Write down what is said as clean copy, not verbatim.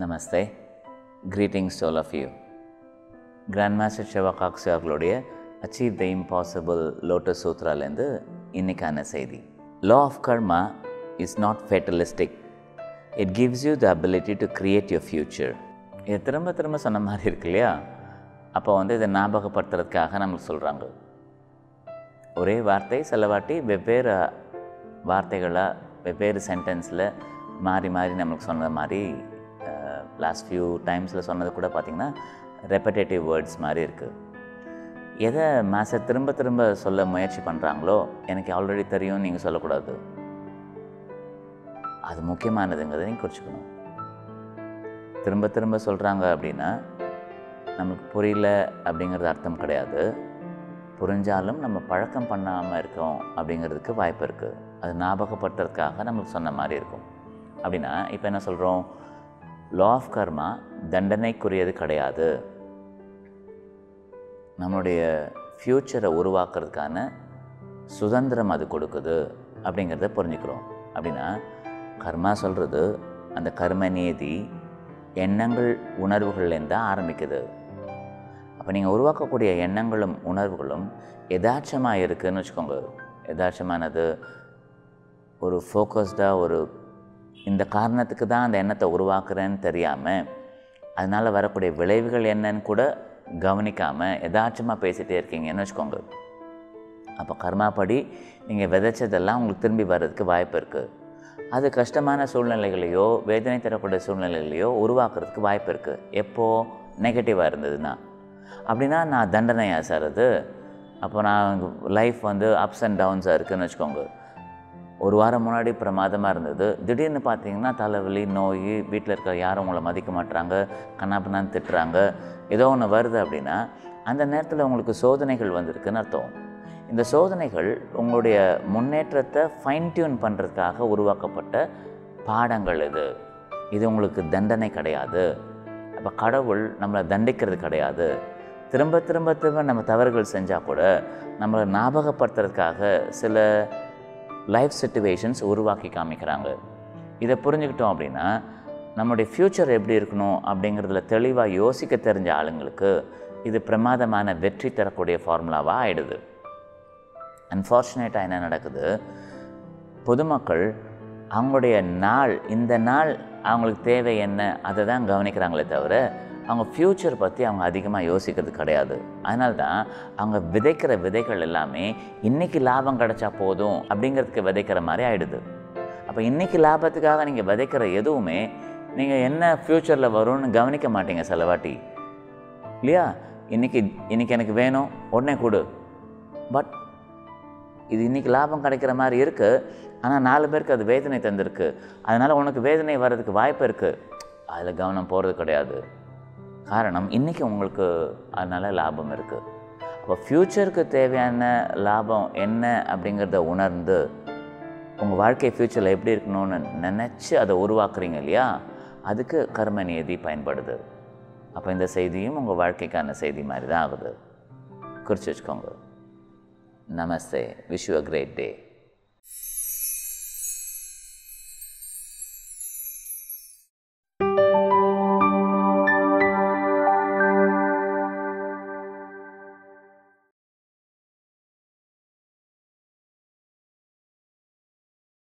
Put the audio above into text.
Namaste. Greetings to all of you. Grandmaster Shiva Kakse அவர்களுடைய Achieve the Impossible Lotus Sutraலேருந்து இன்னைக்கான செய்தி. Law of Karma is not fatalistic. It gives you the ability to create your future. இது திரும்ப சொன்ன மாதிரி இருக்கு இல்லையா? அப்போ இதை ஞாபகப்படுத்துறதுக்காக நம்மளுக்கு சொல்கிறாங்க. ஒரே வார்த்தை சில வாட்டி வெவ்வேறு வார்த்தைகளாக வெவ்வேறு சென்டென்ஸில் மாறி நம்மளுக்கு சொன்னது மாதிரி லாஸ்ட் ஃபியூ டைம்ஸில் சொன்னது கூட பார்த்திங்கன்னா ரெப்படேட்டிவ் வேர்ட்ஸ் மாதிரி இருக்குது. எதை மாஸ்டர் திரும்ப சொல்ல முயற்சி பண்ணுறாங்களோ எனக்கு ஆல்ரெடி தெரியும் நீங்கள் சொல்லக்கூடாது. அது முக்கியமானதுங்கிறத நீங்கள் குறிச்சிக்கணும். திரும்ப சொல்கிறாங்க அப்படின்னா நமக்கு புரியல அப்படிங்கிறது அர்த்தம் கிடையாது. புரிஞ்சாலும் நம்ம பழக்கம் பண்ணாமல் இருக்கோம் அப்படிங்கிறதுக்கு வாய்ப்பு இருக்குது. அது ஞாபகப்படுத்துறதுக்காக நம்மளுக்கு சொன்ன மாதிரி இருக்கும். அப்படின்னா இப்போ என்ன சொல்கிறோம், லா ஆஃப் கர்மா தண்டனைக்குரியது கிடையாது, நம்மளுடைய ஃப்யூச்சரை உருவாக்குறதுக்கான சுதந்திரம் அது கொடுக்குது அப்படிங்கிறத புரிஞ்சுக்கிறோம். அப்படின்னா கர்மா சொல்கிறது அந்த கர்ம நீதி எண்ணங்கள் உணர்வுகள்லேருந்து தான் ஆரம்பிக்குது. அப்போ நீங்கள் உருவாக்கக்கூடிய எண்ணங்களும் உணர்வுகளும் எதார்ச்சமாக இருக்குதுன்னு வச்சுக்கோங்க. எதார்ச்சமானது ஒரு ஃபோக்கஸ்டாக ஒரு இந்த காரணத்துக்கு தான் அந்த எண்ணத்தை உருவாக்குறேன்னு தெரியாமல் அதனால் வரக்கூடிய விளைவுகள் என்னன்னு கூட கவனிக்காமல் எதார்ச்சமாக பேசிகிட்டே இருக்கீங்கன்னு வச்சுக்கோங்க. அப்போ கர்மாப்படி நீங்கள் விதைச்சதெல்லாம் உங்களுக்கு திரும்பி வர்றதுக்கு வாய்ப்பு இருக்குது. அது கஷ்டமான சூழ்நிலைகளையோ வேதனை தரக்கூடிய சூழ்நிலைகளையோ உருவாக்குறதுக்கு வாய்ப்பு இருக்குது. எப்போது நெகட்டிவாக இருந்ததுன்னா. அப்படின்னா நான் தண்டனையாக சார் அது, அப்போ நான் லைஃப் அப்ஸ் அண்ட் டவுன்ஸாக இருக்குதுன்னு வச்சுக்கோங்க. ஒரு வாரம் முன்னாடி பிரமாதமாக இருந்தது, திடீர்னு பார்த்தீங்கன்னா தலைவலி, நோய், வீட்டில் இருக்கிற யாரும் உங்களை மதிக்க மாட்டுறாங்க, கண்ணாப்பின்னான்னு திட்டுறாங்க, ஏதோ ஒன்று வருது அப்படின்னா அந்த நேரத்தில் உங்களுக்கு சோதனைகள் வந்திருக்குன்னு அர்த்தம். இந்த சோதனைகள் உங்களுடைய முன்னேற்றத்தை ஃபைன் டியூன் பண்ணுறதுக்காக உருவாக்கப்பட்ட பாடங்கள். இது உங்களுக்கு தண்டனை கிடையாது. அப்போ கடவுள் நம்மளை தண்டிக்கிறது கிடையாது. திரும்ப நம்ம தவறுகள் செஞ்சால் கூட நம்மளை ஞாபகப்படுத்துறதுக்காக சில லைஃப் சிச்சுவேஷன்ஸ் உருவாக்கி காமிக்கிறாங்க. இதை புரிஞ்சுக்கிட்டோம் அப்படின்னா நம்முடைய ஃப்யூச்சர் எப்படி இருக்கணும் அப்படிங்கிறதுல தெளிவாக யோசிக்க தெரிஞ்ச ஆளுங்களுக்கு இது பிரமாதமான வெற்றி தரக்கூடிய ஃபார்முலாவாக ஆகிடுது. அன்ஃபார்ச்சுனேட்டாக என்ன நடக்குது, பொதுமக்கள் அவங்களுடைய இந்த நாள் அவங்களுக்கு தேவை என்ன அதை தான் கவனிக்கிறாங்களே தவிர அவங்க ஃப்யூச்சர் பற்றி அவங்க அதிகமாக யோசிக்கிறது கிடையாது. அதனால தான் அவங்க விதைக்கிற விதைகள் எல்லாமே இன்றைக்கி லாபம் கிடச்சா போதும் அப்படிங்கிறதுக்கு விதைக்கிற மாதிரி ஆகிடுது. அப்போ இன்றைக்கி லாபத்துக்காக நீங்கள் விதைக்கிற எதுவுமே நீங்கள் என்ன ஃப்யூச்சரில் வரும்னு கவனிக்க மாட்டீங்க சில வாட்டி இல்லையா? இன்றைக்கி எனக்கு வேணும் உடனே கொடு, பட் இது இன்றைக்கி லாபம் கிடைக்கிற மாதிரி இருக்குது, ஆனால் 4 பேருக்கு அது வேதனை தந்திருக்கு, அதனால் உனக்கு வேதனை வர்றதுக்கு வாய்ப்பு இருக்குது. அதில் கவனம் போகிறது கிடையாது. காரணம் இன்றைக்கி உங்களுக்கு அதனால் லாபம் இருக்குது. அப்போ ஃப்யூச்சருக்கு தேவையான லாபம் என்ன அப்படிங்கிறத உணர்ந்து உங்கள் வாழ்க்கை ஃப்யூச்சரில் எப்படி இருக்கணும்னு நினச்சி அதை உருவாக்குறீங்க இல்லையா, அதுக்கு கர்ம நியதி பயன்படுது. அப்போ இந்த செய்தியும் உங்கள் வாழ்க்கைக்கான செய்தி மாதிரி தான் ஆகுது. குறித்து வச்சுக்கோங்க. நமஸ்தே. Wish you a great day.